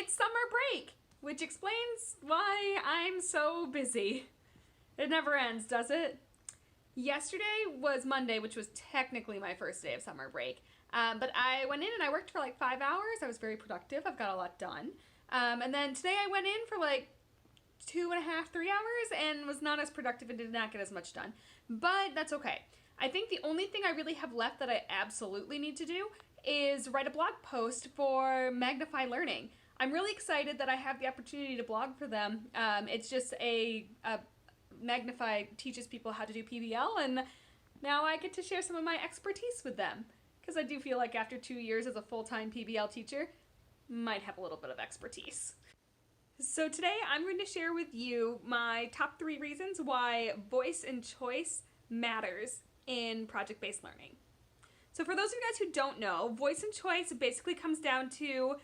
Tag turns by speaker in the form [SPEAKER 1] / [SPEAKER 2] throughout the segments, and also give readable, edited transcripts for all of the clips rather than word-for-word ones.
[SPEAKER 1] It's summer break, which explains why I'm so busy. It never ends, does it? Yesterday was Monday, which was technically my first day of summer break. But I went in and I worked for like 5 hours. I was very productive. I've got a lot done. And then today I went in for like 2.5, 3 hours and was not as productive and did not get as much done. But that's okay. I think the only thing I really have left that I absolutely need to do is write a blog post for Magnify Learning. I'm really excited that I have the opportunity to blog for them. It's just Magnify teaches people how to do PBL, and now I get to share some of my expertise with them. Because I do feel like after 2 years as a full-time PBL teacher, might have a little bit of expertise. So today I'm going to share with you my top 3 reasons why voice and choice matters in project-based learning. So for those of you guys who don't know, voice and choice basically comes down to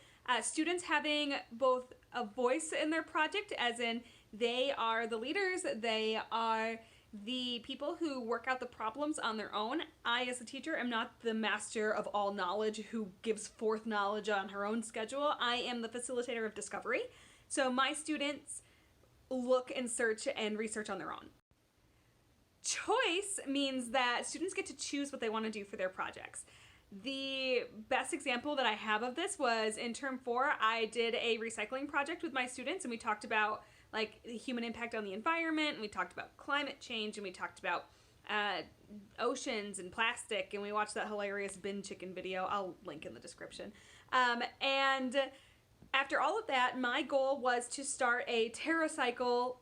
[SPEAKER 1] students having both a voice in their project, as in they are the leaders, they are the people who work out the problems on their own. I, as a teacher, am not the master of all knowledge who gives forth knowledge on her own schedule. I am the facilitator of discovery. So my students look and search and research on their own. Choice means that students get to choose what they want to do for their projects. The best example that I have of this was in term 4, I did a recycling project with my students, and we talked about like the human impact on the environment, and we talked about climate change, and we talked about oceans and plastic, and we watched that hilarious bin chicken video. I'll link in the description. And after all of that, my goal was to start a TerraCycle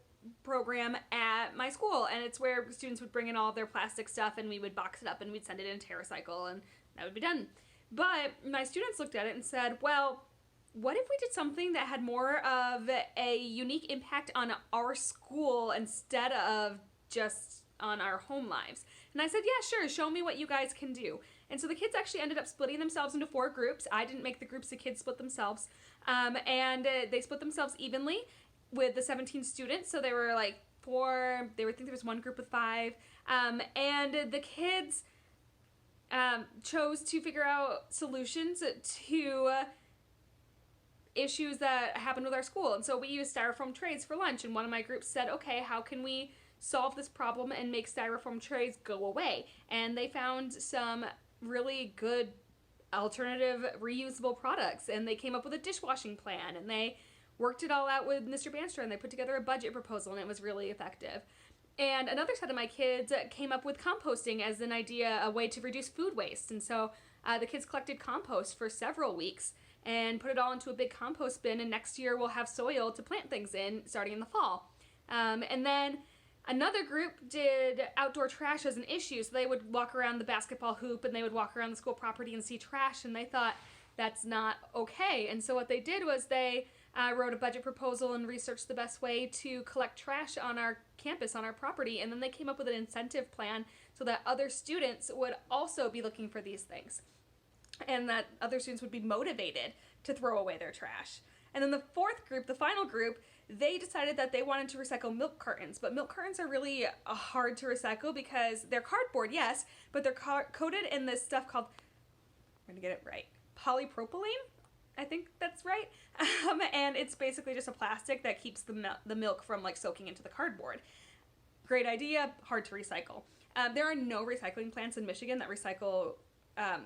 [SPEAKER 1] program at my school, and it's where students would bring in all of their plastic stuff and we would box it up and we'd send it in TerraCycle and that would be done. But my students looked at it and said, well, what if we did something that had more of a unique impact on our school instead of just on our home lives? And I said, yeah, sure, show me what you guys can do. And so the kids actually ended up splitting themselves into 4 groups. I didn't make the groups, the kids split themselves. And they split themselves evenly with the 17 students. So there were like 4, I think there was 1 group with 5. And the kids chose to figure out solutions to issues that happened with our school. And so we used styrofoam trays for lunch, and one of my groups said, okay, how can we solve this problem and make styrofoam trays go away? And they found some really good alternative reusable products, and they came up with a dishwashing plan, and they worked it all out with Mr. Banster, and they put together a budget proposal, and it was really effective. And another set of my kids came up with composting as an idea, a way to reduce food waste. And so the kids collected compost for several weeks and put it all into a big compost bin, and next year we'll have soil to plant things in starting in the fall. And then another group did outdoor trash as an issue, so they would walk around the basketball hoop and they would walk around the school property and see trash, and they thought that's not okay. And so what they did was they wrote a budget proposal and researched the best way to collect trash on our campus, on our property, and then they came up with an incentive plan so that other students would also be looking for these things, and that other students would be motivated to throw away their trash. And then the 4th group, the final group, they decided that they wanted to recycle milk cartons, but milk cartons are really hard to recycle because they're cardboard, yes, but they're coated in this stuff called, I'm gonna get it right, polypropylene? I think that's right. And it's basically just a plastic that keeps the milk from like soaking into the cardboard. Great idea, hard to recycle. There are no recycling plants in Michigan that recycle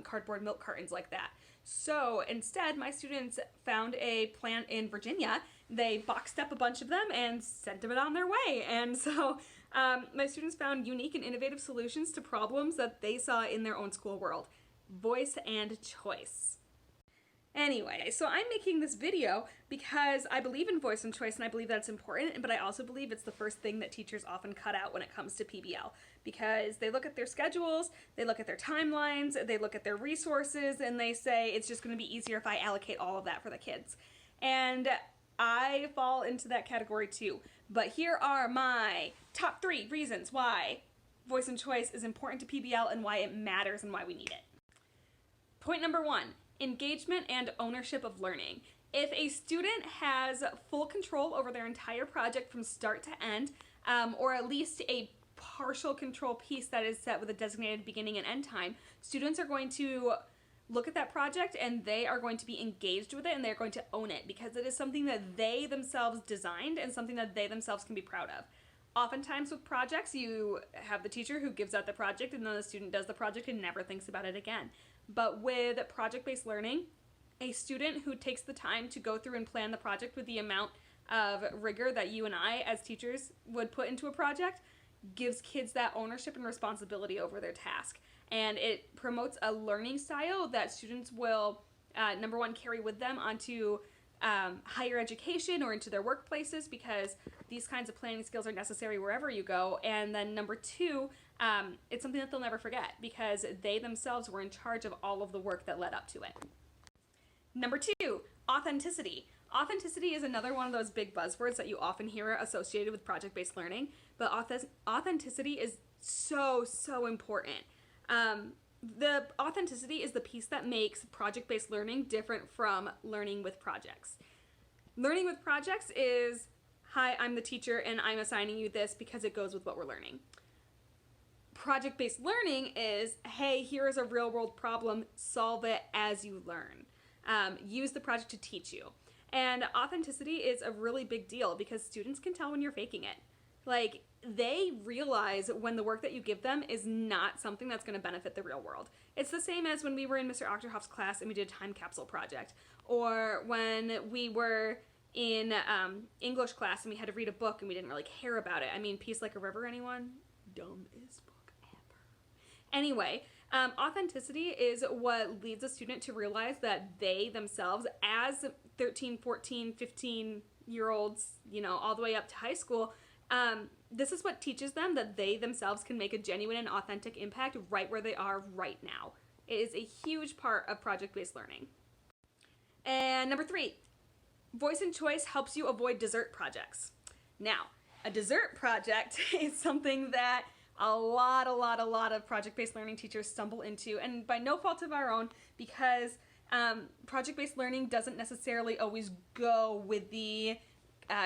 [SPEAKER 1] cardboard milk cartons like that. So instead, my students found a plant in Virginia. They boxed up a bunch of them and sent them on their way. And so my students found unique and innovative solutions to problems that they saw in their own school world. Voice and choice. Anyway, so I'm making this video because I believe in voice and choice, and I believe that's important, but I also believe it's the first thing that teachers often cut out when it comes to PBL, because they look at their schedules, they look at their timelines, they look at their resources, and they say it's just going to be easier if I allocate all of that for the kids. And I fall into that category too. But here are my top 3 reasons why voice and choice is important to PBL and why it matters and why we need it. Point number 1. Engagement and ownership of learning. If a student has full control over their entire project from start to end, or at least a partial control piece that is set with a designated beginning and end time, students are going to look at that project and they are going to be engaged with it and they're going to own it because it is something that they themselves designed and something that they themselves can be proud of. Oftentimes with projects, you have the teacher who gives out the project and then the student does the project and never thinks about it again. But with project-based learning, a student who takes the time to go through and plan the project with the amount of rigor that you and I as teachers would put into a project gives kids that ownership and responsibility over their task. And it promotes a learning style that students will, number one, carry with them onto higher education or into their workplaces because these kinds of planning skills are necessary wherever you go. And then number two, it's something that they'll never forget because they themselves were in charge of all of the work that led up to it. Number two, authenticity. Authenticity is another one of those big buzzwords that you often hear associated with project-based learning, but authenticity is so important. The authenticity is the piece that makes project-based learning different from learning with projects. Learning with projects is, hi, I'm the teacher and I'm assigning you this because it goes with what we're learning. Project-based learning is, hey, here is a real-world problem, solve it as you learn. Use the project to teach you. And authenticity is a really big deal because students can tell when you're faking it. Like, they realize when the work that you give them is not something that's going to benefit the real world. It's the same as when we were in Mr. Ochterhoff's class and we did a time capsule project, or when we were in English class and we had to read a book and we didn't really care about it. I mean, Peace Like a River, anyone? Dumbest book ever. Anyway, authenticity is what leads a student to realize that they themselves, as 13, 14, 15-year-olds, all the way up to high school, this is what teaches them that they themselves can make a genuine and authentic impact right where they are right now. It is a huge part of project-based learning. And number three, voice and choice helps you avoid dessert projects. Now, a dessert project is something that a lot of project-based learning teachers stumble into, and by no fault of our own, because project-based learning doesn't necessarily always go with the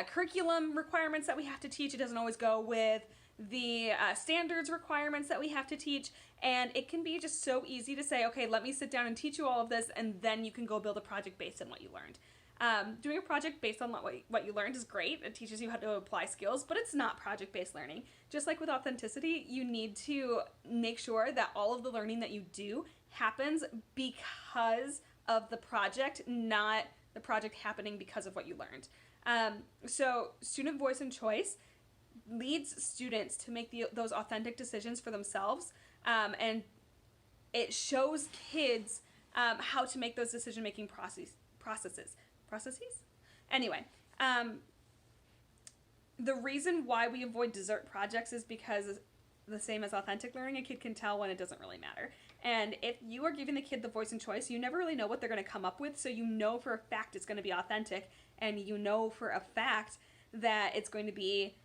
[SPEAKER 1] curriculum requirements that we have to teach. It doesn't always go with the standards requirements that we have to teach, and it can be just so easy to say, okay, let me sit down and teach you all of this, and then you can go build a project based on what you learned. Doing a project based on what you learned is great. It teaches you how to apply skills, but it's not project-based learning. Just like with authenticity, you need to make sure that all of the learning that you do happens because of the project, not the project happening because of what you learned. So student voice and choice leads students to make those authentic decisions for themselves, and it shows kids how to make those decision-making processes. Anyway, the reason why we avoid dessert projects is because the same as authentic learning, a kid can tell when it doesn't really matter. And if you are giving the kid the voice and choice, you never really know what they're going to come up with, so you know for a fact it's going to be authentic, and you know for a fact that it's going to be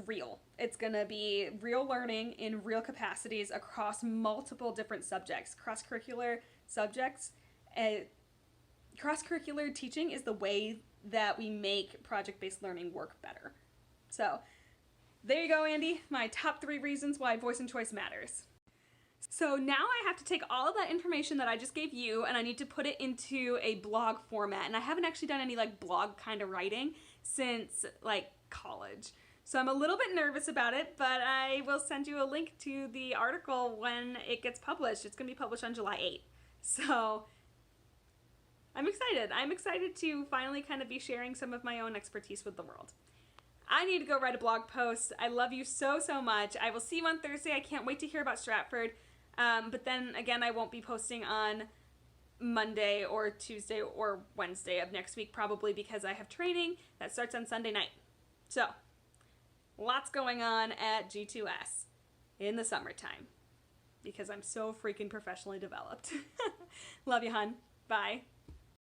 [SPEAKER 1] real. It's going to be real learning in real capacities across multiple different subjects, cross-curricular subjects. Cross-curricular teaching is the way that we make project-based learning work better. So, there you go, Andy. My top 3 reasons why voice and choice matters. So now I have to take all of that information that I just gave you and I need to put it into a blog format. And I haven't actually done any blog kind of writing since college. So I'm a little bit nervous about it, but I will send you a link to the article when it gets published. It's going to be published on July 8th. So I'm excited. I'm excited to finally kind of be sharing some of my own expertise with the world. I need to go write a blog post. I love you so much. I will see you on Thursday. I can't wait to hear about Stratford. But then again, I won't be posting on Monday or Tuesday or Wednesday of next week, probably because I have training that starts on Sunday night. So, lots going on at G2S in the summertime because I'm so freaking professionally developed. Love you, hun. Bye.